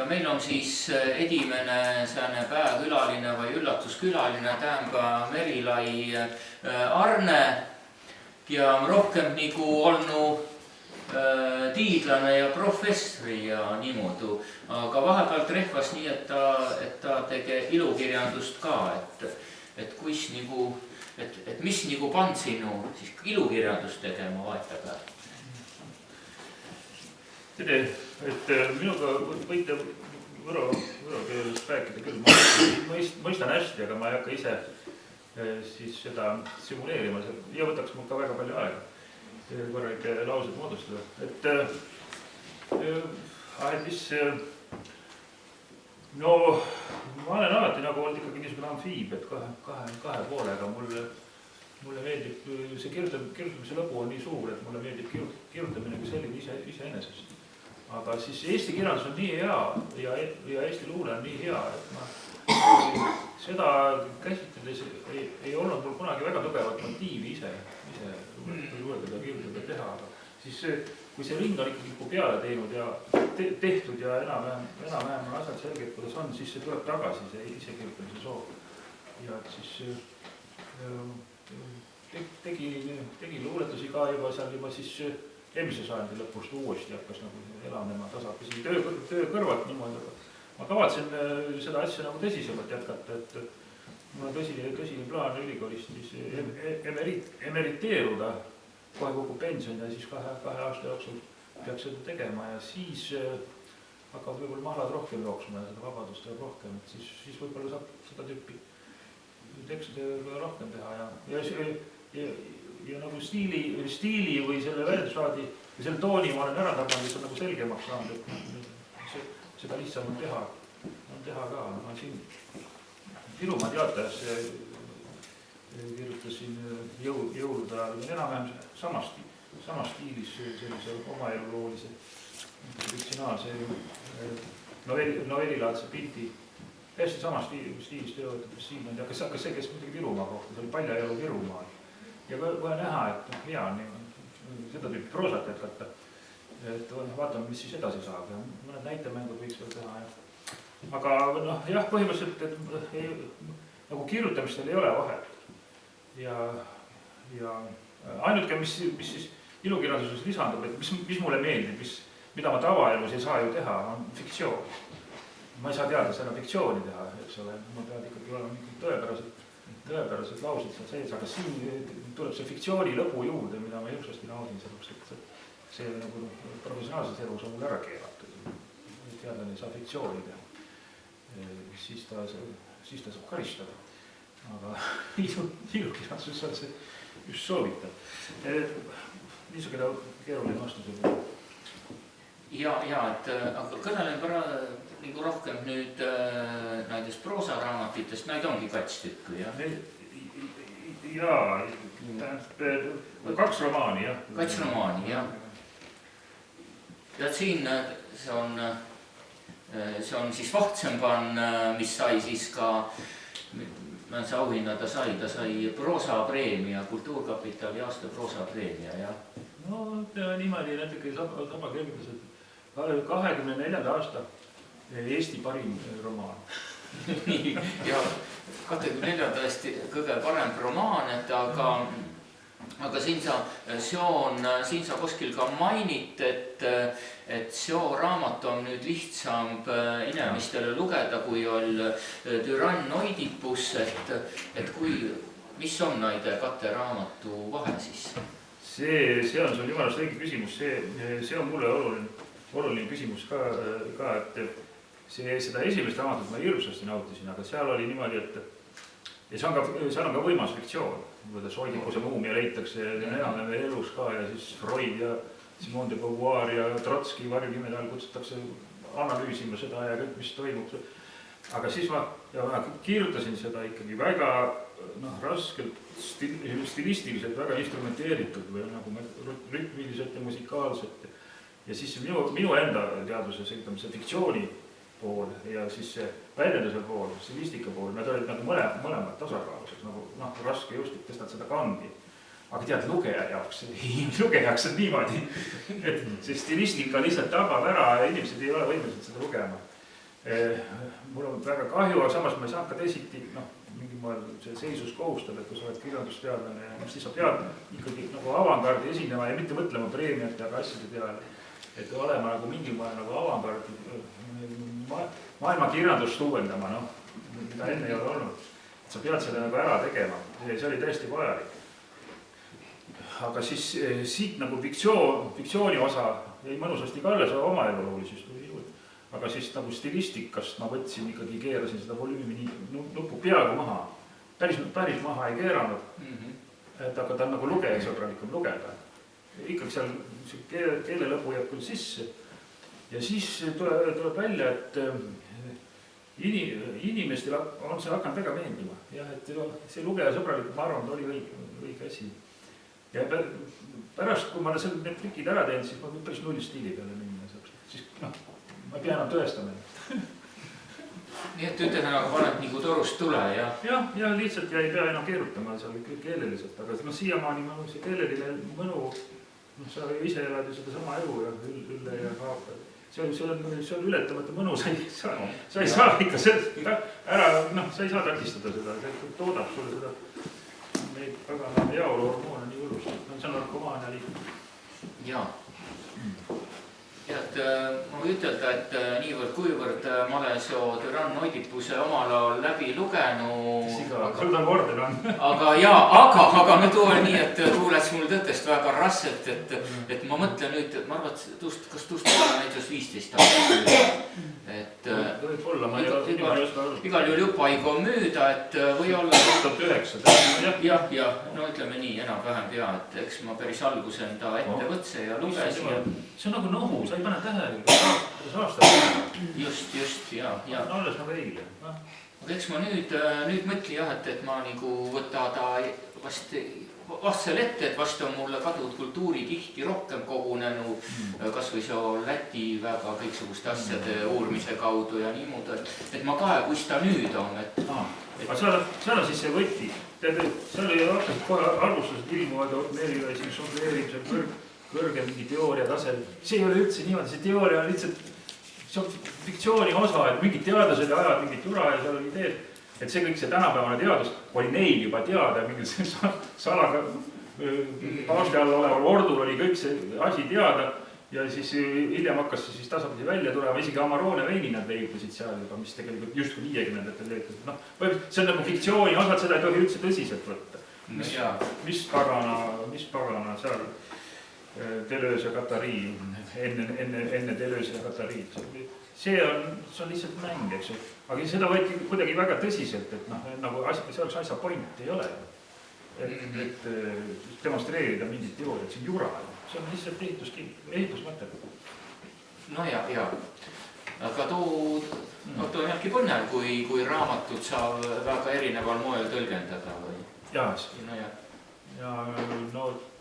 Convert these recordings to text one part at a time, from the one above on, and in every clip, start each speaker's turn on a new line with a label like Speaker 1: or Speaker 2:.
Speaker 1: Ja meil on siis edimene sääne pääkülaline või üllatuskülaline, tähendab Merilai Arne ja rohkem nagu olnud tiidlane ja professori ja niimoodi. Aga vahepeal trehvas nii, et ta tege ilukirjandust ka, et kuis nagu, et mis nagu pand sinu siis ilukirjandust tegema vahepeal.
Speaker 2: Tere, et minuga võite võro keelest rääkida küll, ma mõistan hästi, aga ma ei hakka ise siis seda simuleerima ja võtaks mul ka väga palju aega korralike laused moodustada. No ma olen alati nagu olnud ikkagi niisugune amfiib, et kahe poolega mulle meeldib, see kirjutamise lõbu on nii suur, et mulle meeldib kirjutamine kui selline iseenesest. Aga siis Eesti kirjandus on nii hea ja Eesti luule on nii hea, et ma seda käsitledes ei olnud mul kunagi väga tugevat motiivi ise luuletada, kirjutada, teha. Aga siis kui see ring on ikkagi peale teinud ja tehtud ja enam-vähem on asjad selged, kuidas on, siis see tuleb tagasi, see isekirjutamise soov. Ja siis tegi luuletusi ka juba seal juba siis eelmise sajandi lõpust uuesti hakkas nagu elanema tasapisi töö kõrvalt niimoodi. Ma kavatsen seda asja nagu tõsisemalt jätkata, et mul on tõsine plaan ülikoolist emeriteeruda, kohe kogu pension ja siis kahe aasta jooksul peaks seda tegema ja siis hakkavad võib-olla mahlad rohkem jooksma ja seda vabadust teeb rohkem, et siis võib-olla saab seda tüüpi tekste rohkem teha ja nagu stiili või selle väljendusraadi ja selle tooni ma olen ära tabanud, mis on nagu selgemaks saanud, et seda lihtsam on teha ka. Ma siin Virumaa teatajasse kirjutasin jõulude ajal enam-vähem samas stiilis sellise oma eluloolise fiktsionaalse novellilaadse pildi. Hästi samas stiilis teovad siin on, aga see, kes muidugi Virumaa kohta, see oli Palja elu Virumaal. Ja kohe näha, et hea on seda tüüpi proosat jätkata, et vaatame, mis siis edasi saab ja mõned näitemängud võiks veel teha. Aga jah, põhimõtteliselt, et nagu kirjutamistel ei ole vahet. Ja ainult, mis siis ilukirjanduses lisandub, et mis mulle meeldib, mida ma tavaelus ei saa ju teha, on fiktsioon. Ma ei saa teada seda fiktsiooni teha, eks ole, ma pead ikkagi olema tõepärased laused seal sees, aga siin tuleb see fiktsiooni lõbu juurde, mida ma jõuksasti naudin selleks, et see nagu professionaalses elus on mul ära keelatud. Teadlane ei saa fiktsiooni teha, siis ta saab karistada. Aga ilukirjanduses on see just soovitav. Niisugune keeruline vastus.
Speaker 1: Ja, et kõnelen nagu rohkem nüüd näiteks proosaraamatitest, näid ongi 2 tükki, jah?
Speaker 2: Jaa, 2 romaani, jah.
Speaker 1: 2 romaani, jah. Ja siin see on siis Vahtsemban, mis sai siis ka, see auhinna ta sai proosapreemia, Kultuurkapitali aasta proosapreemia, jah.
Speaker 2: No niimoodi natuke sama kergitas, et 24. aasta Eesti parim romaan.
Speaker 1: Nii, ja 24. aasta kõige parem romaan, aga siin sa kuskil ka mainid, et see raamat on nüüd lihtsam inimestele lugeda, kui on Tyrann Oidipus, et mis on näide 2 raamatu vahe siis?
Speaker 2: See on sul jumalast õige küsimus, see on mulle oluline küsimus ka, et seda esimest raamatut ma hirmsasti nautisin, aga seal oli niimoodi, et seal on ka võimas fiktsioon, kuidas Oidipuse muumia leitakse enam elus ka ja siis Freud ja Simone de Beauvoir ja Trotski varjunimede all kutsutakse analüüsima seda ja kõik, mis toimub. Aga siis ma kirjutasin seda ikkagi väga raskelt, stilistiliselt, väga instrumenteeritud või nagu rütmiliselt ja musikaalselt. Ja siis minu enda teadvuses see fiktsiooni pool ja siis see väljenduse pool, stilistika pool, nad olid nagu mõlemad tasakaalus, nagu raske just, et tõstad seda kangi. Aga tead, lugeja jaoks on niimoodi, et see stilistika lihtsalt tabab ära ja inimesed ei ole võimelised seda lugema. mul on väga kahju, aga samas ma ei saa ka teisiti, noh, mingi moel see seisus kohustab, et kui sa oled kirjandusteadlane, siis sa pead ikkagi nagu avangardi esinema ja mitte mõtlema preemiate aga asjade peale, et olema nagu mingi moel nagu avangardi maailma kirjandust uuendama, noh, mida enne ei ole olnud. Sa pead selle nagu ära tegema, see oli täiesti vajalik. Aga siis siit nagu fiktsiooni osa jäi mõnusasti ka alles, oma eluloolisest tuli juurde. Aga siis nagu stilistikast ma võtsin ikkagi, keerasin seda volüümi nupu peaaegu maha. Päris maha ei keeranud, et aga ta on nagu lugejasõbralikum lugeda. Ikkagi seal keelelõbu jääb küll sisse. Ja siis tuleb välja, et inimestel on see hakanud väga meeldima. Ja et see lugejasõbralikum, ma arvan, oli õige asi. Ja pärast, kui ma need trikid ära teen, siis ma võin päris null stiili peale minna. Siis ma ei pea enam tõestama.
Speaker 1: Nii et ütled, aga paned nagu torust tule, ja?
Speaker 2: Ja lihtsalt ei pea enam keerutama seal keeleliselt, aga siiamaani see keeleline mõnu, sa ise elad ju seda sama elu ja ülle ja haapad. See on ületamata mõnu, sa ei saa ikka seda ära, sa ei saa takistada seda, see toodab sulle seda neid väga jaoluhormoone nii hullusti. See on narkomaania liik.
Speaker 1: Jaa. Ja et ma võin ütelda, et niivõrd kuivõrd ma olen seo Türann Oidipuse omal ajal läbi lugenu.
Speaker 2: Sul ta orden on.
Speaker 1: Aga nüüd ole nii, et tuuleks mul tõtest väga rasselt, et ma mõtlen nüüd, ma arvan, et kas tuust olla näiteks 15 aastat. Et igal juhul juba ei kui müüda, et või olla
Speaker 2: 2009.
Speaker 1: Ja, no ütleme nii, enam vähem pea, et eks ma päris algus enda ette võtse ja lugesin.
Speaker 2: See on nagu nohu, sa ei pane tähele, aastat.
Speaker 1: Just, ja.
Speaker 2: Alles nagu eile.
Speaker 1: Aga eks ma nüüd mõtli jah, et ma nagu võtta ta vast seal ette, et vast on mulle kadud kultuuri tihti rohkem kogunenu, kas või see Läti väga kõiksuguste asjade uurmise kaudu ja niimoodi, et ma kae, kus ta nüüd on.
Speaker 2: Aga seal on siis see võti. Seal ei hakkas kohe alguses ilmuvad Merilaisi sondeerimisel kõrge mingi teooria tasel. See ei ole üldse niimoodi, see teooria on lihtsalt, see on fiktsiooni osa, et mingid teadlased ajavad mingit jura ja seal oli ideed. Et see kõik see tänapäevane teadus oli neil juba teada, mingil salaga paaste all oleval ordul oli kõik see asi teada ja siis hiljem hakkas siis tasapidi välja tulema, isegi Amarone veini nad leidsid seal juba, mis tegelikult just kui 50-ndatel leidsid. See on nagu fiktsiooni osad, seda ei tohi üldse tõsiselt võtta. Mis pagana seal Deleuze ja Guattari, enne Deleuze ja Guattari. See on lihtsalt mäng, eks ju. Aga seda võeti kuidagi väga tõsiselt, et nagu selleks asja point ei ole. Et demonstreerida mingit teooriat, see on jura. See on lihtsalt ehitusmaterjal.
Speaker 1: No ja. Aga too on jällegi põnev, kui raamatut saab väga erineval moel tõlgendada.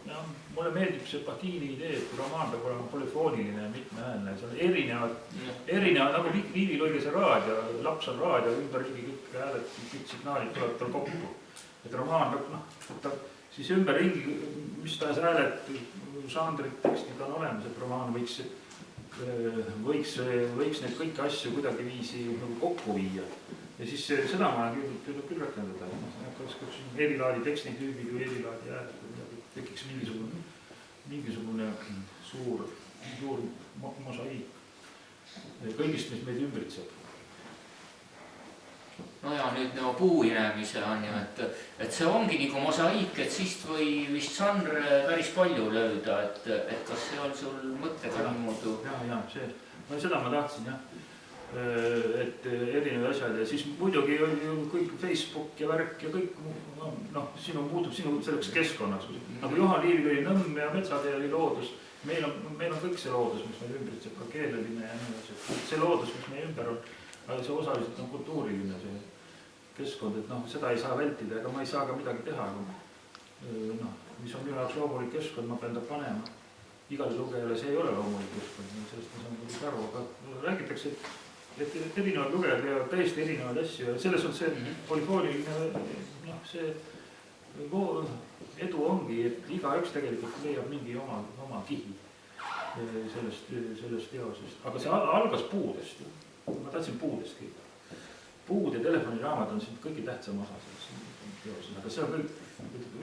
Speaker 2: Ja mulle meeldib see Pahdini idee, et romaan peab olema polüfooniline ja mitmeäänne. See on erinevad, nagu Liivil oli see raadio, laps on raadio, ümberringi kõik hääled, kõik signaalid tuleb tal kokku. Et romaan peab, siis ümberringi, mis tahes hääled, žanrid, tekstid on olemas, et romaan võiks neid kõiki asju kuidagi viisi kokku viia. Ja siis seda ma olen küll rakendada. Kas erilaadi tekstitüübid või erilaadi hääled. Tekiks mingisugune suur mosaiik kõigist, mis meid ümbritseb.
Speaker 1: No ja nüüd puuinemise on ju, et see ongi nagu mosaiik, et siis või vist žanre päris palju lööda, et kas see on sul mõttega niimoodi?
Speaker 2: Seda ma tahtsin, jah. Et erinevad asjad ja siis muidugi kõik Facebook ja värk ja kõik, sinu muutub sinu selleks keskkonnaks. Nagu Juhan Liivil oli Nõmm ja Metsatee oli loodus. Meil on kõik see loodus, mis meil ümbritseb, ka keeleline ja nii asjad. See loodus, mis meie ümber on, aga see osaliselt on kultuuriline see keskkond, et seda ei saa vältida, ega ma ei saa ka midagi teha. Mis on minu jaoks loomulik keskkond, ma pean ta panema. Igale lugejale see ei ole loomulik keskkond, sellest ma saan kuidagi aru, aga räägitakse, et erinevad lugejad veavad täiesti erinevad asju ja selles on see polifooniline, see edu ongi, et igaüks tegelikult leiab mingi oma kihi sellest teosest. Aga see algas puudest. ma tahtsin puudest kõik. Puud ja telefoniraamat on siin kõige tähtsam osa selles teoses, aga see on kõik,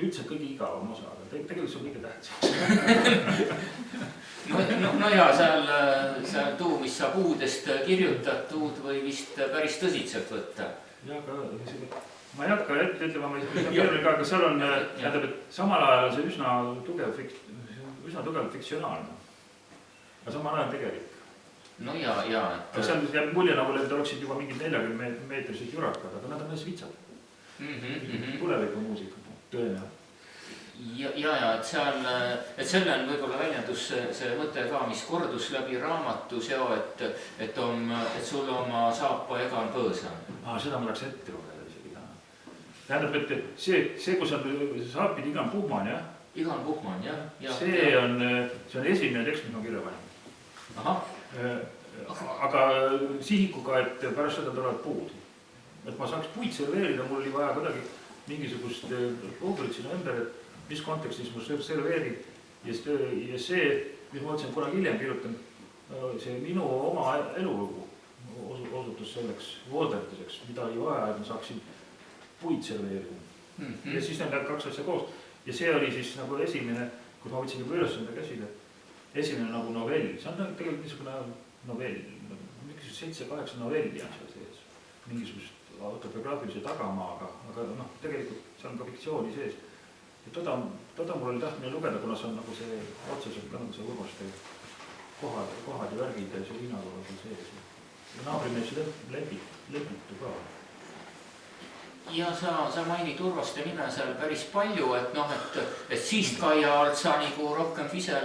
Speaker 2: üldse kõige igavam osa, aga tegelikult see on kõige tähtsam.
Speaker 1: no ja seal tuu, mis sa puudest kirjutad, tuud või vist päris tõsiselt võtta.
Speaker 2: Ja, aga ma ei hakka ütlema, ma ei saa keeruline ka, aga seal on, tähendab, et samal ajal on see üsna tugevalt fiktsionaalne. Aga samal ajal tegelik.
Speaker 1: No ja.
Speaker 2: Aga seal jääb mulje nagu, et oleksid juba mingid 40 meetrised jurakad, aga nad on neis vitsad. Tuleviku muusika, tõenäoliselt.
Speaker 1: Ja, et selle on võib-olla väljendus see mõte ka, mis kordus läbi raamatu seo, et sul oma saapa egal põõsa.
Speaker 2: Seda ma tahaks ette lugeda isegi täna. Tähendab, et see kus on saapid Igan Puhman, jah?
Speaker 1: Igan Puhman, jah.
Speaker 2: See on esimene tekst, mis ma kirja panin. Aga sihikuga, et pärast seda tulevad puud. Et ma saaks puid serveerida, mul oli vaja kuidagi mingisugust looburit sinna ümber, et mis kontekstis ma serveerin. Ja see, mis ma mõtlesin, kuna hiljem kirjutan, see minu oma elulugu osutus selleks voodärtuseks, mida oli vaja, et ma saaksin puid serveerida. Ja siis need kaks asja koos. Ja see oli siis nagu esimene, kus ma võtsin juba üles enda käsile, esimene nagu novell. See on tegelikult niisugune novell, mingisugust 7-8 novelli on seal sees. Mingisugust autobiograafilise tagamaaga, aga tegelikult see on ka fiktsiooni sees. Ja toda mul oli tahtmine lugeda, kuna see on nagu see otseselt ka nagu see Urmaste kohad ja värgid ja see linnakoha sees. Ja naabrimees lepitu ka.
Speaker 1: Ja sa mainid Urvaste nime seal päris palju, et siist Kaia alt sa nagu rohkem Fisela